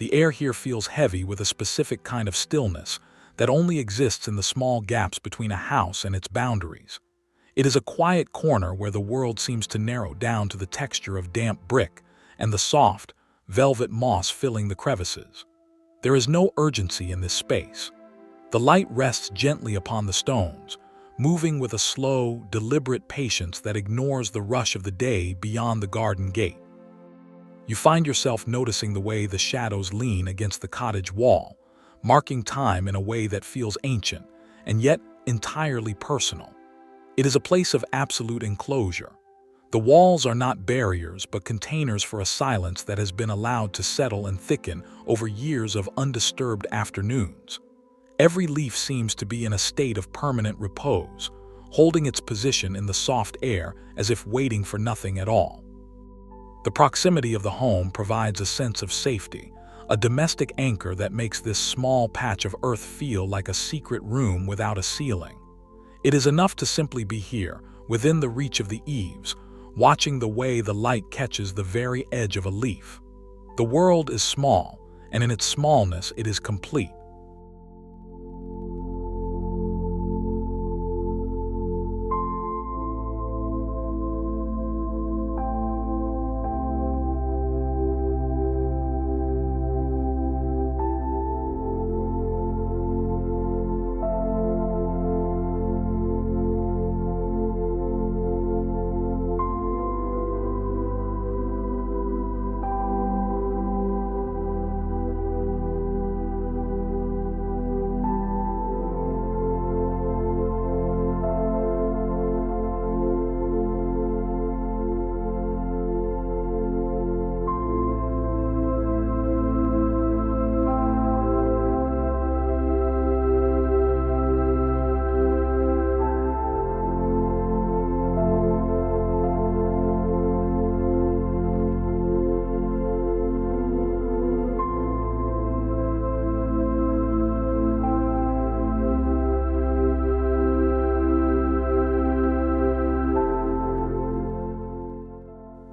The air here feels heavy with a specific kind of stillness that only exists in the small gaps between a house and its boundaries. It is a quiet corner where the world seems to narrow down to the texture of damp brick and the soft, velvet moss filling the crevices. There is no urgency in this space. The light rests gently upon the stones, moving with a slow, deliberate patience that ignores the rush of the day beyond the garden gate. You find yourself noticing the way the shadows lean against the cottage wall, marking time in a way that feels ancient and yet entirely personal. It is a place of absolute enclosure. The walls are not barriers but containers for a silence that has been allowed to settle and thicken over years of undisturbed afternoons. Every leaf seems to be in a state of permanent repose, holding its position in the soft air as if waiting for nothing at all. The proximity of the home provides a sense of safety, a domestic anchor that makes this small patch of earth feel like a secret room without a ceiling. It is enough to simply be here, within the reach of the eaves, watching the way the light catches the very edge of a leaf. The world is small, and in its smallness it is complete.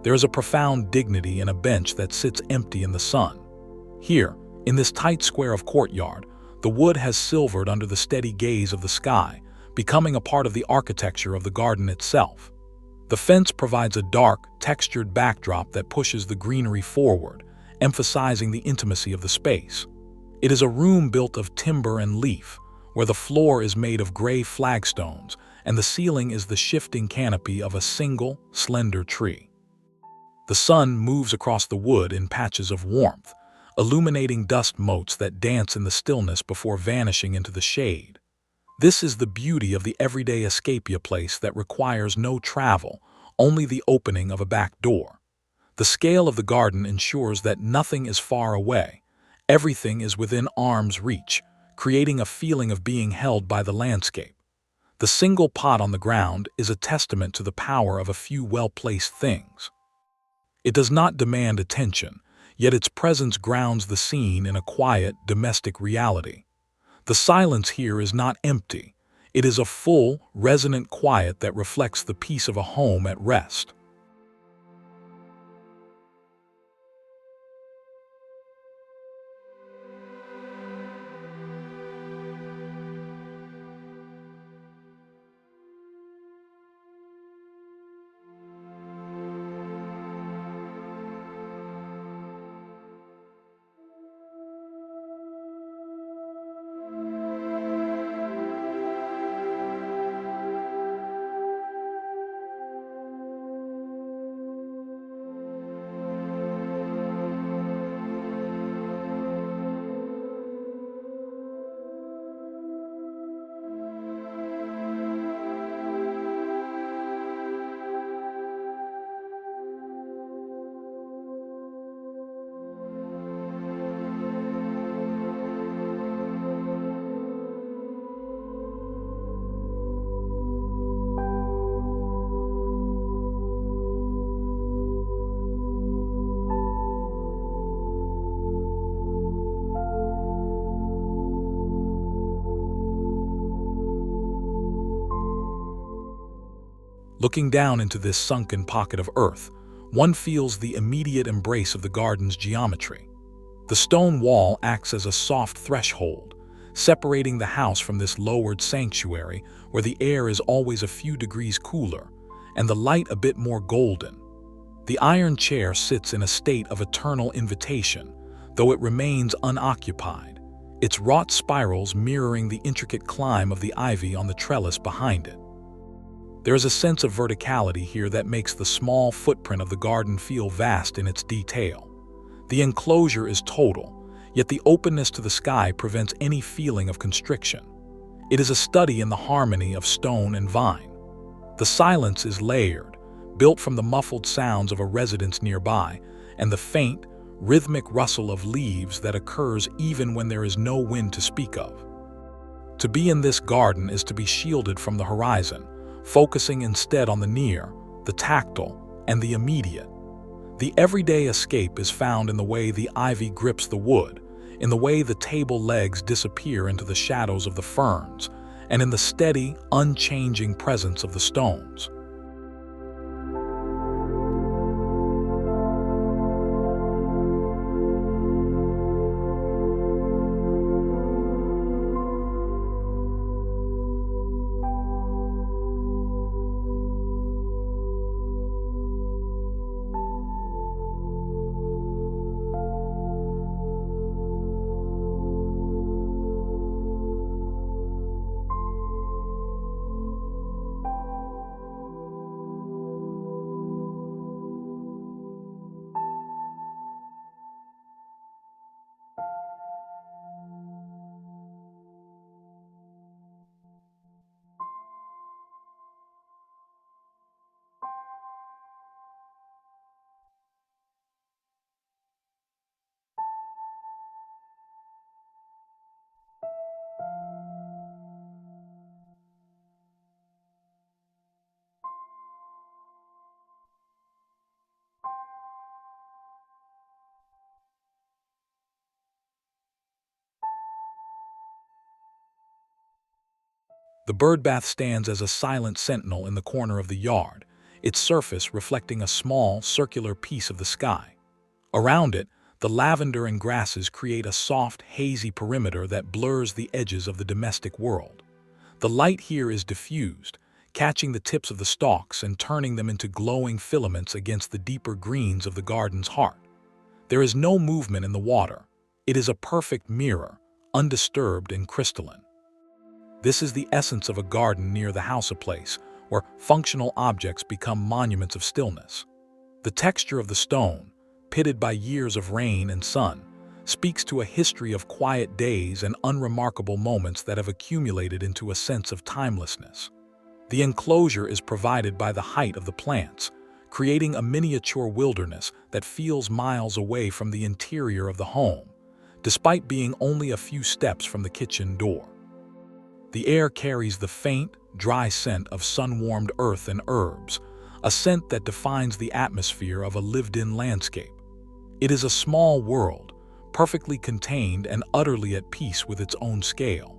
There is a profound dignity in a bench that sits empty in the sun. Here, in this tight square of courtyard, the wood has silvered under the steady gaze of the sky, becoming a part of the architecture of the garden itself. The fence provides a dark, textured backdrop that pushes the greenery forward, emphasizing the intimacy of the space. It is a room built of timber and leaf, where the floor is made of gray flagstones and the ceiling is the shifting canopy of a single, slender tree. The sun moves across the wood in patches of warmth, illuminating dust motes that dance in the stillness before vanishing into the shade. This is the beauty of the everyday escapia place that requires no travel, only the opening of a back door. The scale of the garden ensures that nothing is far away. Everything is within arm's reach, creating a feeling of being held by the landscape. The single pot on the ground is a testament to the power of a few well-placed things. It does not demand attention, yet its presence grounds the scene in a quiet, domestic reality. The silence here is not empty. It is a full, resonant quiet that reflects the peace of a home at rest. Looking down into this sunken pocket of earth, one feels the immediate embrace of the garden's geometry. The stone wall acts as a soft threshold, separating the house from this lowered sanctuary where the air is always a few degrees cooler and the light a bit more golden. The iron chair sits in a state of eternal invitation, though it remains unoccupied, its wrought spirals mirroring the intricate climb of the ivy on the trellis behind it. There is a sense of verticality here that makes the small footprint of the garden feel vast in its detail. The enclosure is total, yet the openness to the sky prevents any feeling of constriction. It is a study in the harmony of stone and vine. The silence is layered, built from the muffled sounds of a residence nearby and the faint, rhythmic rustle of leaves that occurs even when there is no wind to speak of. To be in this garden is to be shielded from the horizon, focusing instead on the near, the tactile, and the immediate. The everyday escape is found in the way the ivy grips the wood, in the way the table legs disappear into the shadows of the ferns, and in the steady, unchanging presence of the stones. The birdbath stands as a silent sentinel in the corner of the yard, its surface reflecting a small, circular piece of the sky. Around it, the lavender and grasses create a soft, hazy perimeter that blurs the edges of the domestic world. The light here is diffused, catching the tips of the stalks and turning them into glowing filaments against the deeper greens of the garden's heart. There is no movement in the water. It is a perfect mirror, undisturbed and crystalline. This is the essence of a garden near the house, a place where functional objects become monuments of stillness. The texture of the stone, pitted by years of rain and sun, speaks to a history of quiet days and unremarkable moments that have accumulated into a sense of timelessness. The enclosure is provided by the height of the plants, creating a miniature wilderness that feels miles away from the interior of the home, despite being only a few steps from the kitchen door. The air carries the faint, dry scent of sun-warmed earth and herbs, a scent that defines the atmosphere of a lived-in landscape. It is a small world, perfectly contained and utterly at peace with its own scale.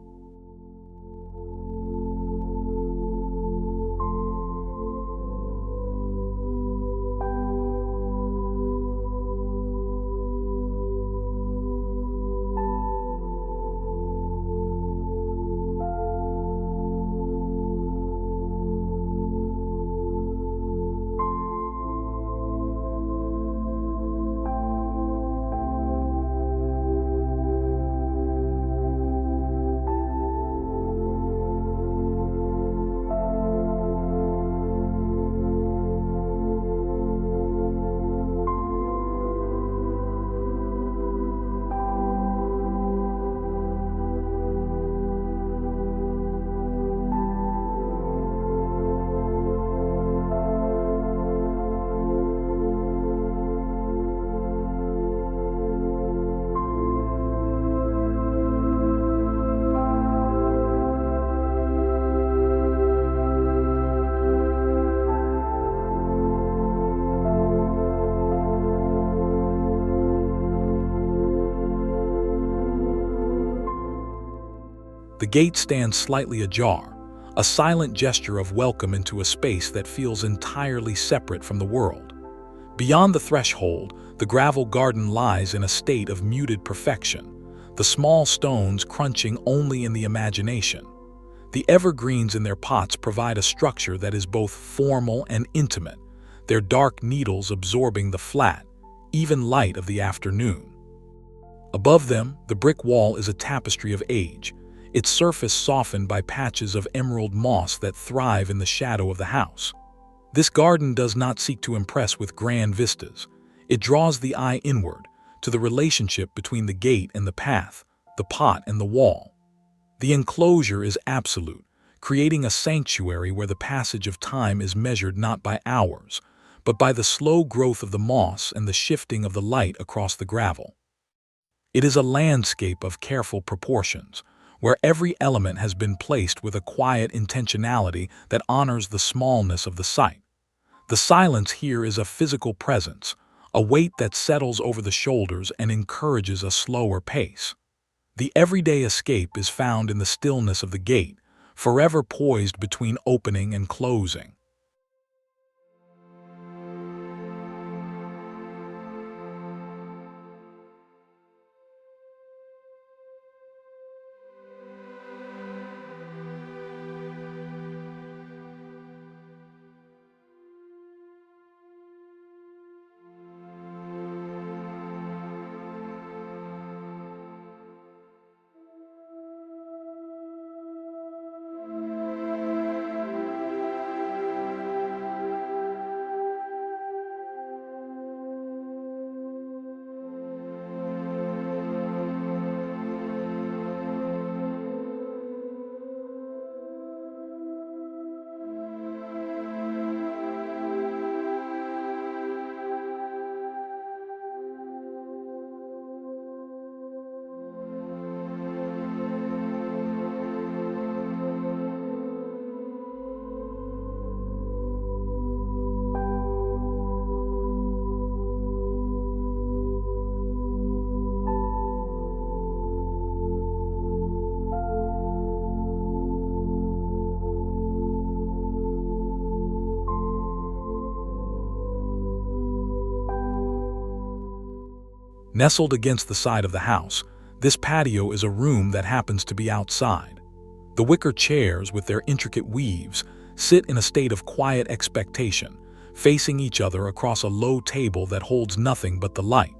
The gate stands slightly ajar, a silent gesture of welcome into a space that feels entirely separate from the world. Beyond the threshold, the gravel garden lies in a state of muted perfection, the small stones crunching only in the imagination. The evergreens in their pots provide a structure that is both formal and intimate, their dark needles absorbing the flat, even light of the afternoon. Above them, the brick wall is a tapestry of age, its surface softened by patches of emerald moss that thrive in the shadow of the house. This garden does not seek to impress with grand vistas. It draws the eye inward, to the relationship between the gate and the path, the pot and the wall. The enclosure is absolute, creating a sanctuary where the passage of time is measured not by hours, but by the slow growth of the moss and the shifting of the light across the gravel. It is a landscape of careful proportions, where every element has been placed with a quiet intentionality that honors the smallness of the site. The silence here is a physical presence, a weight that settles over the shoulders and encourages a slower pace. The everyday escape is found in the stillness of the gate, forever poised between opening and closing. Nestled against the side of the house, this patio is a room that happens to be outside. The wicker chairs, with their intricate weaves, sit in a state of quiet expectation, facing each other across a low table that holds nothing but the light.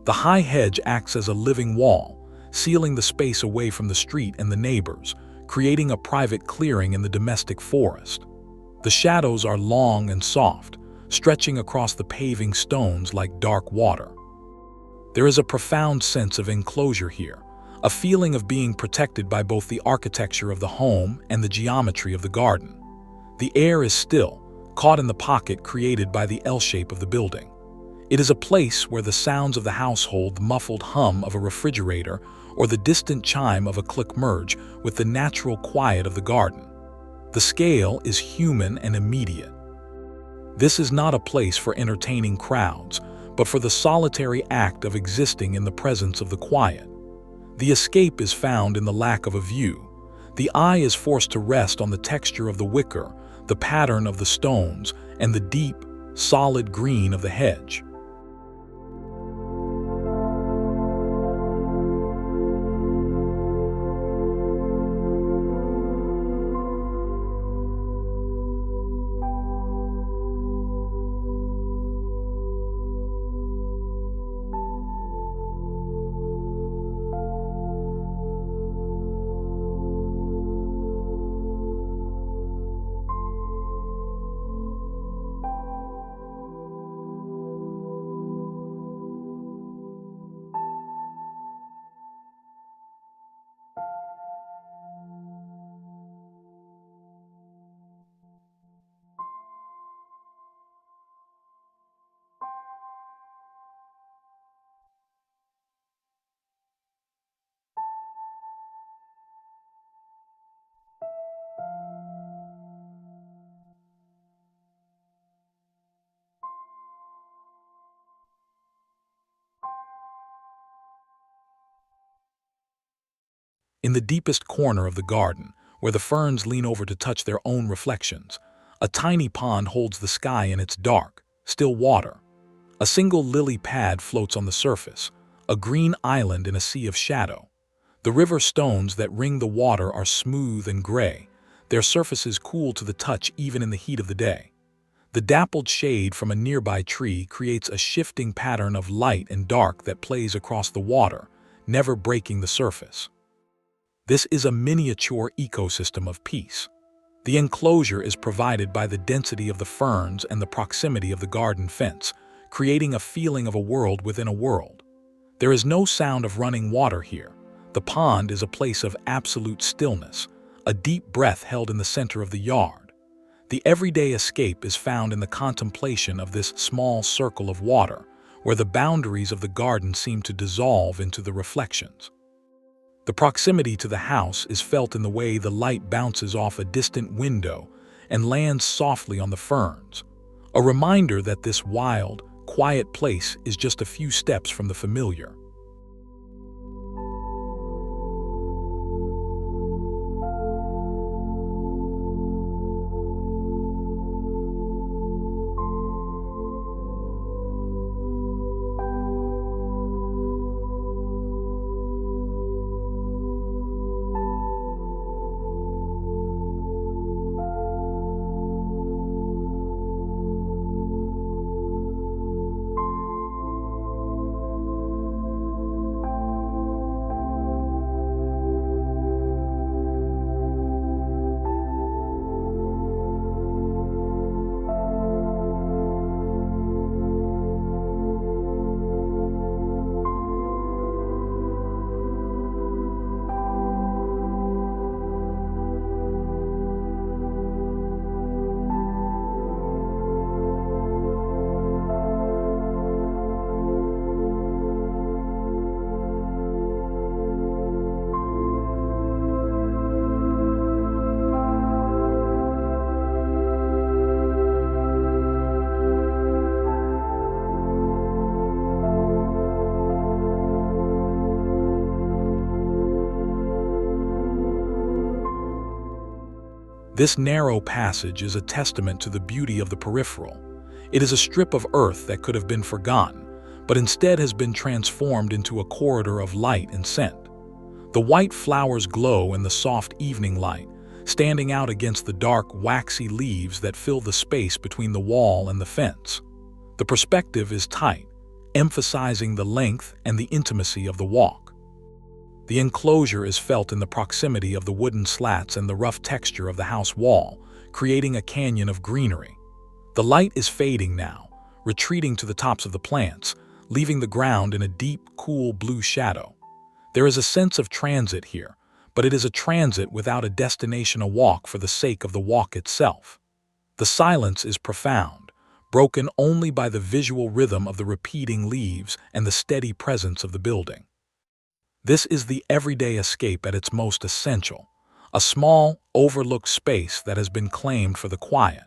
The high hedge acts as a living wall, sealing the space away from the street and the neighbors, creating a private clearing in the domestic forest. The shadows are long and soft, stretching across the paving stones like dark water. There is a profound sense of enclosure here, a feeling of being protected by both the architecture of the home and the geometry of the garden. The air is still, caught in the pocket created by the L-shape of the building. It is a place where the sounds of the household, the muffled hum of a refrigerator, or the distant chime of a click merge with the natural quiet of the garden. The scale is human and immediate. This is not a place for entertaining crowds, but for the solitary act of existing in the presence of the quiet. The escape is found in the lack of a view. The eye is forced to rest on the texture of the wicker, the pattern of the stones, and the deep, solid green of the hedge. In the deepest corner of the garden, where the ferns lean over to touch their own reflections, a tiny pond holds the sky in its dark, still water. A single lily pad floats on the surface, a green island in a sea of shadow. The river stones that ring the water are smooth and gray, their surfaces cool to the touch even in the heat of the day. The dappled shade from a nearby tree creates a shifting pattern of light and dark that plays across the water, never breaking the surface. This is a miniature ecosystem of peace. The enclosure is provided by the density of the ferns and the proximity of the garden fence, creating a feeling of a world within a world. There is no sound of running water here. The pond is a place of absolute stillness, a deep breath held in the center of the yard. The everyday escape is found in the contemplation of this small circle of water, where the boundaries of the garden seem to dissolve into the reflections. The proximity to the house is felt in the way the light bounces off a distant window and lands softly on the ferns, a reminder that this wild, quiet place is just a few steps from the familiar. This narrow passage is a testament to the beauty of the peripheral. It is a strip of earth that could have been forgotten, but instead has been transformed into a corridor of light and scent. The white flowers glow in the soft evening light, standing out against the dark, waxy leaves that fill the space between the wall and the fence. The perspective is tight, emphasizing the length and the intimacy of the walk. The enclosure is felt in the proximity of the wooden slats and the rough texture of the house wall, creating a canyon of greenery. The light is fading now, retreating to the tops of the plants, leaving the ground in a deep, cool blue shadow. There is a sense of transit here, but it is a transit without a destination, a walk for the sake of the walk itself. The silence is profound, broken only by the visual rhythm of the repeating leaves and the steady presence of the building. This is the everyday escape at its most essential, a small, overlooked space that has been claimed for the quiet.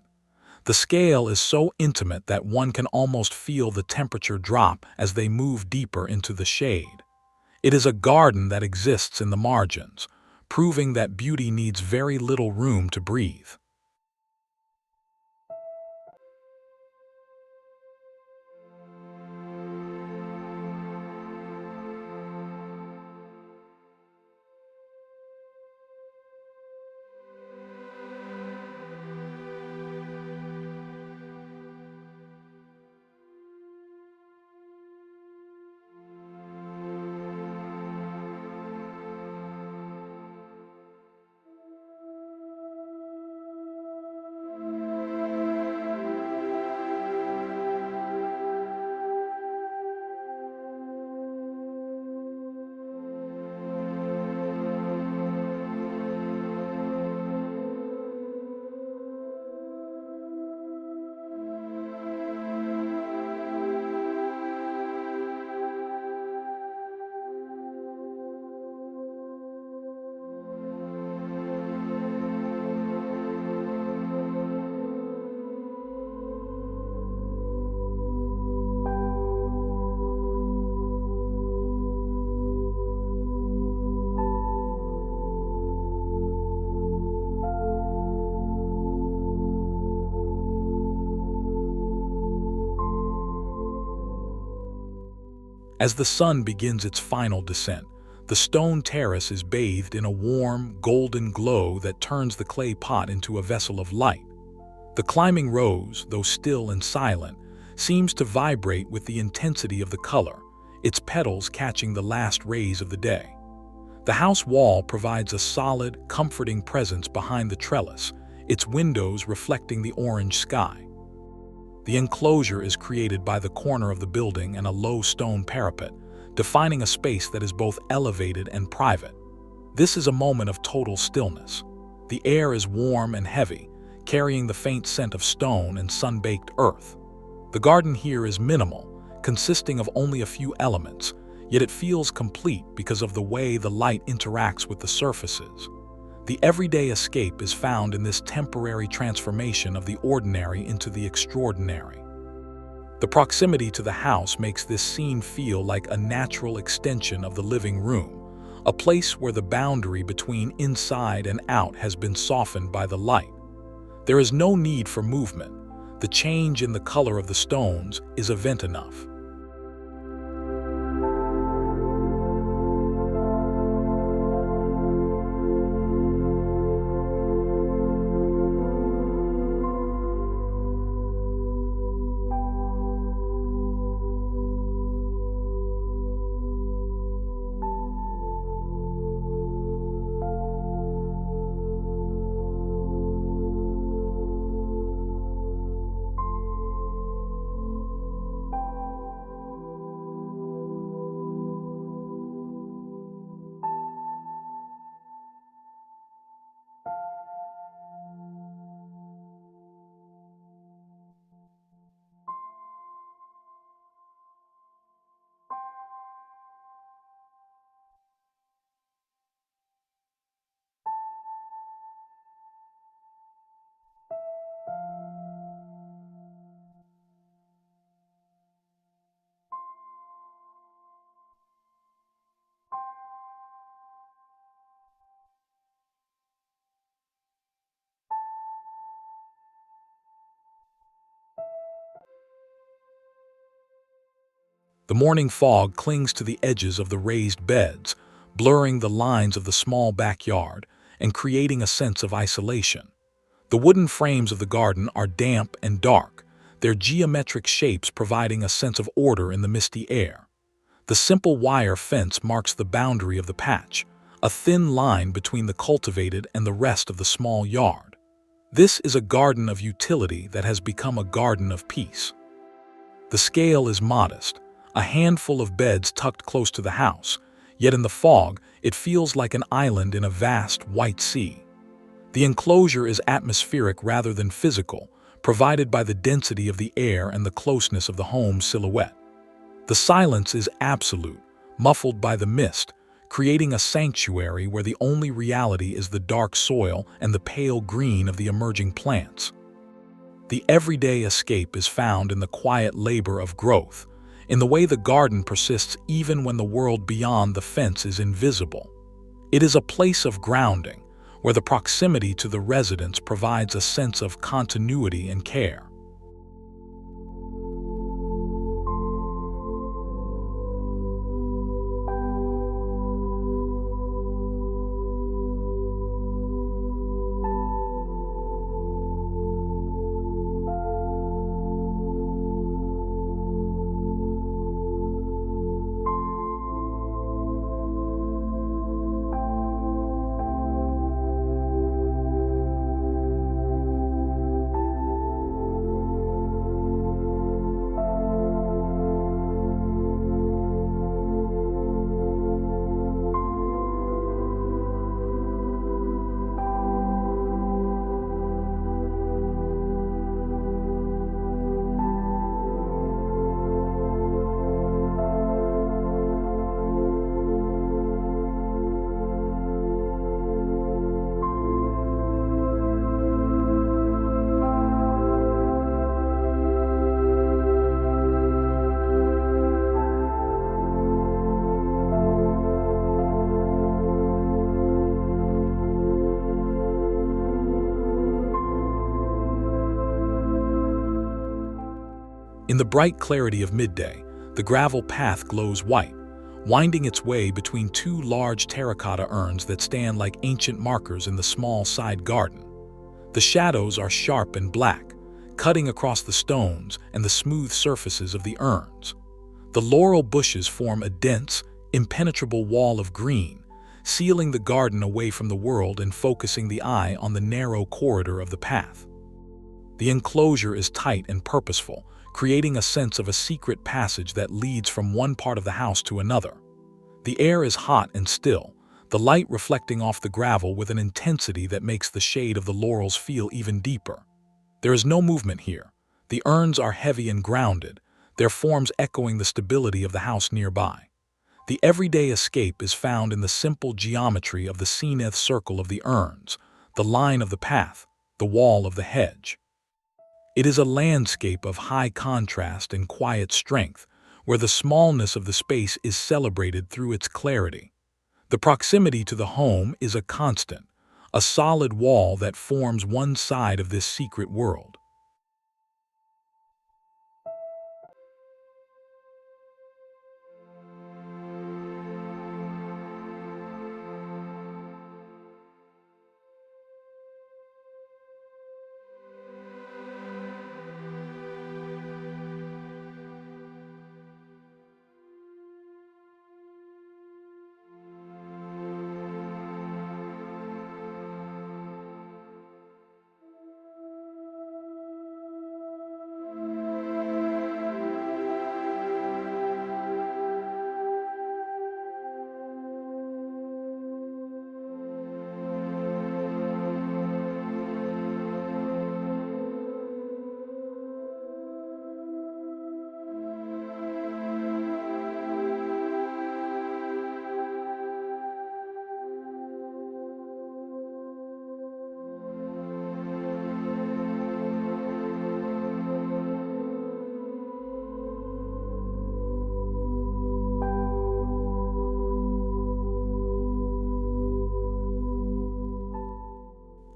The scale is so intimate that one can almost feel the temperature drop as they move deeper into the shade. It is a garden that exists in the margins, proving that beauty needs very little room to breathe. As the sun begins its final descent, the stone terrace is bathed in a warm, golden glow that turns the clay pot into a vessel of light. The climbing rose, though still and silent, seems to vibrate with the intensity of the color, its petals catching the last rays of the day. The house wall provides a solid, comforting presence behind the trellis, its windows reflecting the orange sky. The enclosure is created by the corner of the building and a low stone parapet, defining a space that is both elevated and private. This is a moment of total stillness. The air is warm and heavy, carrying the faint scent of stone and sun-baked earth. The garden here is minimal, consisting of only a few elements, yet it feels complete because of the way the light interacts with the surfaces. The everyday escape is found in this temporary transformation of the ordinary into the extraordinary. The proximity to the house makes this scene feel like a natural extension of the living room, a place where the boundary between inside and out has been softened by the light. There is no need for movement. The change in the color of the stones is event enough. The morning fog clings to the edges of the raised beds, blurring the lines of the small backyard and creating a sense of isolation. The wooden frames of the garden are damp and dark, their geometric shapes providing a sense of order in the misty air. The simple wire fence marks the boundary of the patch, a thin line between the cultivated and the rest of the small yard. This is a garden of utility that has become a garden of peace. The scale is modest, a handful of beds tucked close to the house, yet in the fog it feels like an island in a vast white sea. The enclosure is atmospheric rather than physical, provided by the density of the air and the closeness of the home's silhouette. The silence is absolute, muffled by the mist, creating a sanctuary where the only reality is the dark soil and the pale green of the emerging plants. The everyday escape is found in the quiet labor of growth, in the way the garden persists even when the world beyond the fence is invisible. It is a place of grounding, where the proximity to the residents provides a sense of continuity and care. In the bright clarity of midday, The gravel path glows white, winding its way between two large terracotta urns that stand like ancient markers in the small side garden. The shadows are sharp and black, cutting across the stones and the smooth surfaces of the urns. The laurel bushes form a dense, impenetrable wall of green, sealing the garden away from the world and focusing the eye on the narrow corridor of the path. The enclosure is tight and purposeful, creating a sense of a secret passage that leads from one part of the house to another. The air is hot and still, the light reflecting off the gravel with an intensity that makes the shade of the laurels feel even deeper. There is no movement here. The urns are heavy and grounded, their forms echoing the stability of the house nearby. The everyday escape is found in the simple geometry of the zenith circle of the urns, the line of the path, the wall of the hedge. It is a landscape of high contrast and quiet strength, where the smallness of the space is celebrated through its clarity. The proximity to the home is a constant, a solid wall that forms one side of this secret world.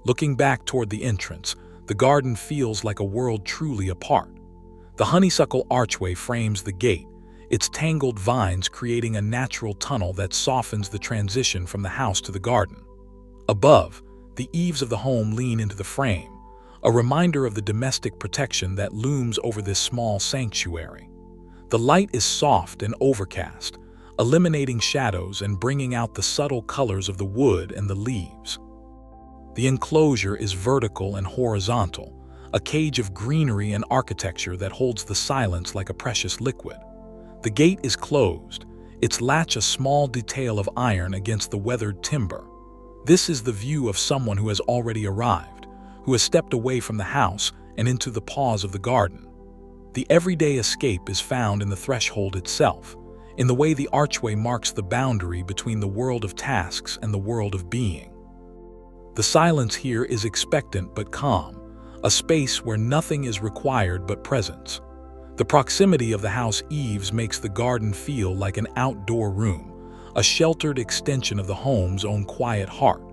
Looking back toward the entrance, the garden feels like a world truly apart. The honeysuckle archway frames the gate, its tangled vines creating a natural tunnel that softens the transition from the house to the garden. Above, the eaves of the home lean into the frame, a reminder of the domestic protection that looms over this small sanctuary. The light is soft and overcast, eliminating shadows and bringing out the subtle colors of the wood and the leaves. The enclosure is vertical and horizontal, a cage of greenery and architecture that holds the silence like a precious liquid. The gate is closed, its latch a small detail of iron against the weathered timber. This is the view of someone who has already arrived, who has stepped away from the house and into the pause of the garden. The everyday escape is found in the threshold itself, in the way the archway marks the boundary between the world of tasks and the world of being. The silence here is expectant but calm, a space where nothing is required but presence. The proximity of the house eaves makes the garden feel like an outdoor room, a sheltered extension of the home's own quiet heart.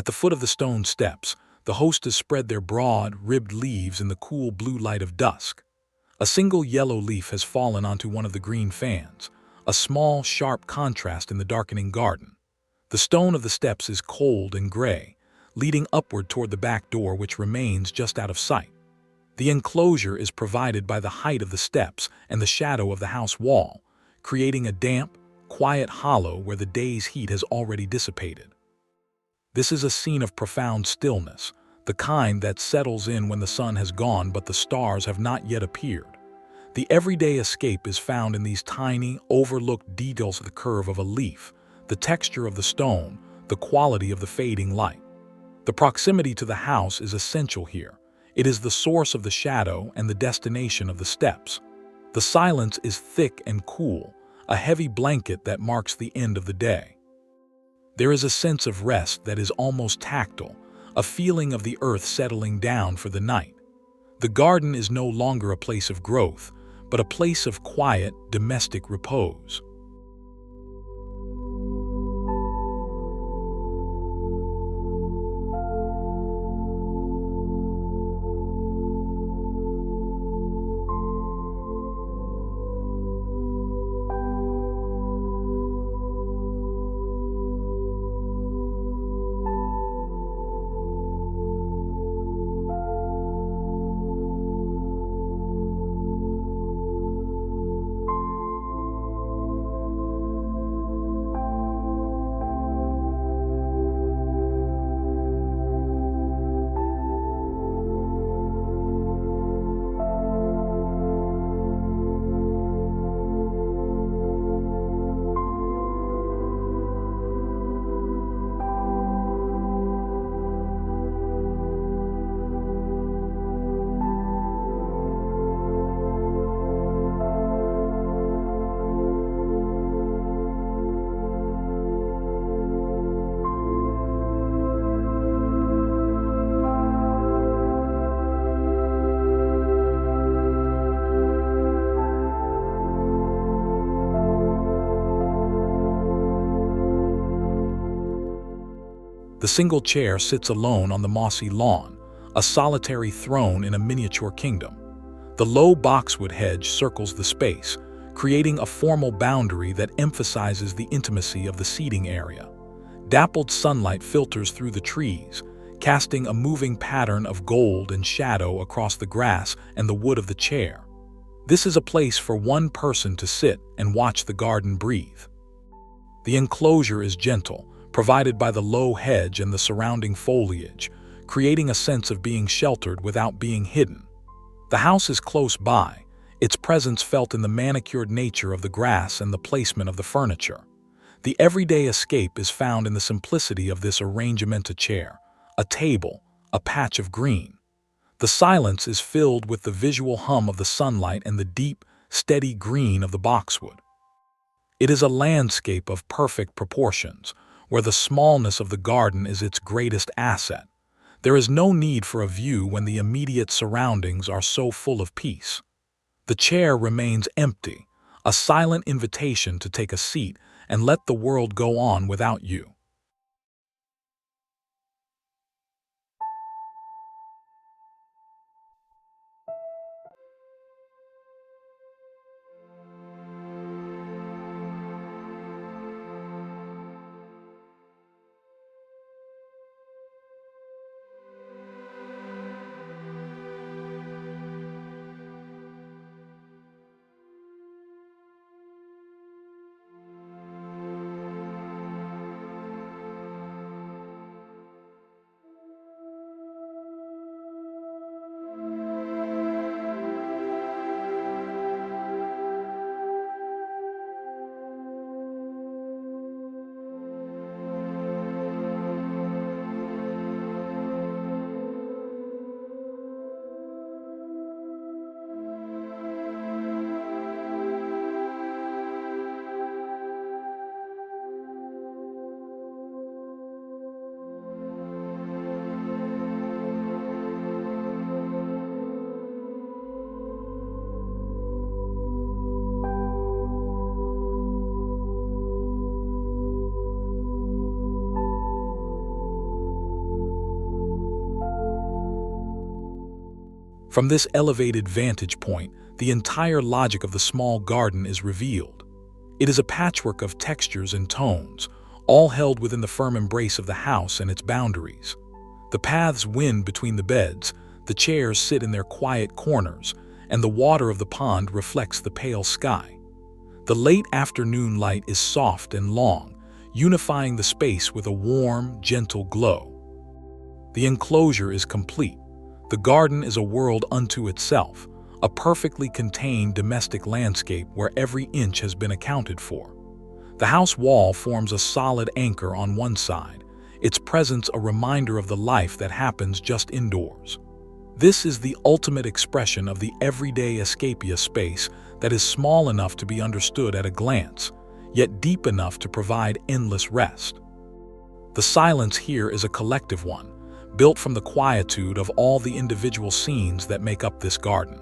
At the foot of the stone steps, The hostess spread their broad, ribbed leaves in the cool blue light of dusk. A single yellow leaf has fallen onto one of the green fans, a small, sharp contrast in the darkening garden. The stone of the steps is cold and gray, leading upward toward the back door which remains just out of sight. The enclosure is provided by the height of the steps and the shadow of the house wall, creating a damp, quiet hollow where the day's heat has already dissipated. This is a scene of profound stillness, the kind that settles in when the sun has gone but the stars have not yet appeared. The everyday escape is found in these tiny, overlooked details of the curve of a leaf, the texture of the stone, the quality of the fading light. The proximity to the house is essential here. It is the source of the shadow and the destination of the steps. The silence is thick and cool, a heavy blanket that marks the end of the day. There is a sense of rest that is almost tactile, a feeling of the earth settling down for the night. The garden is no longer a place of growth, but a place of quiet, domestic repose. The single chair sits alone on the mossy lawn, a solitary throne in a miniature kingdom. The low boxwood hedge circles the space, creating a formal boundary that emphasizes the intimacy of the seating area. Dappled sunlight filters through the trees, casting a moving pattern of gold and shadow across the grass and the wood of the chair. This is a place for one person to sit and watch the garden breathe. The enclosure is gentle, provided by the low hedge and the surrounding foliage, creating a sense of being sheltered without being hidden. The house is close by, its presence felt in the manicured nature of the grass and the placement of the furniture. The everyday escape is found in the simplicity of this arrangement: a chair, a table, a patch of green. The silence is filled with the visual hum of the sunlight and the deep, steady green of the boxwood. It is a landscape of perfect proportions, where the smallness of the garden is its greatest asset. There is no need for a view when the immediate surroundings are so full of peace. The chair remains empty, a silent invitation to take a seat and let the world go on without you. From this elevated vantage point, the entire logic of the small garden is revealed. It is a patchwork of textures and tones, all held within the firm embrace of the house and its boundaries. The paths wind between the beds, the chairs sit in their quiet corners, and the water of the pond reflects the pale sky. The late afternoon light is soft and long, unifying the space with a warm, gentle glow. The enclosure is complete. The garden is a world unto itself, a perfectly contained domestic landscape where every inch has been accounted for. The house wall forms a solid anchor on one side, its presence a reminder of the life that happens just indoors. This is the ultimate expression of the everyday escapia space that is small enough to be understood at a glance, yet deep enough to provide endless rest. The silence here is a collective one, built from the quietude of all the individual scenes that make up this garden.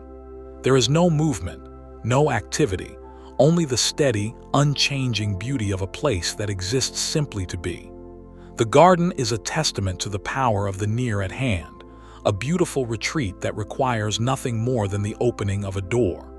There is no movement, no activity, only the steady, unchanging beauty of a place that exists simply to be. The garden is a testament to the power of the near at hand, a beautiful retreat that requires nothing more than the opening of a door.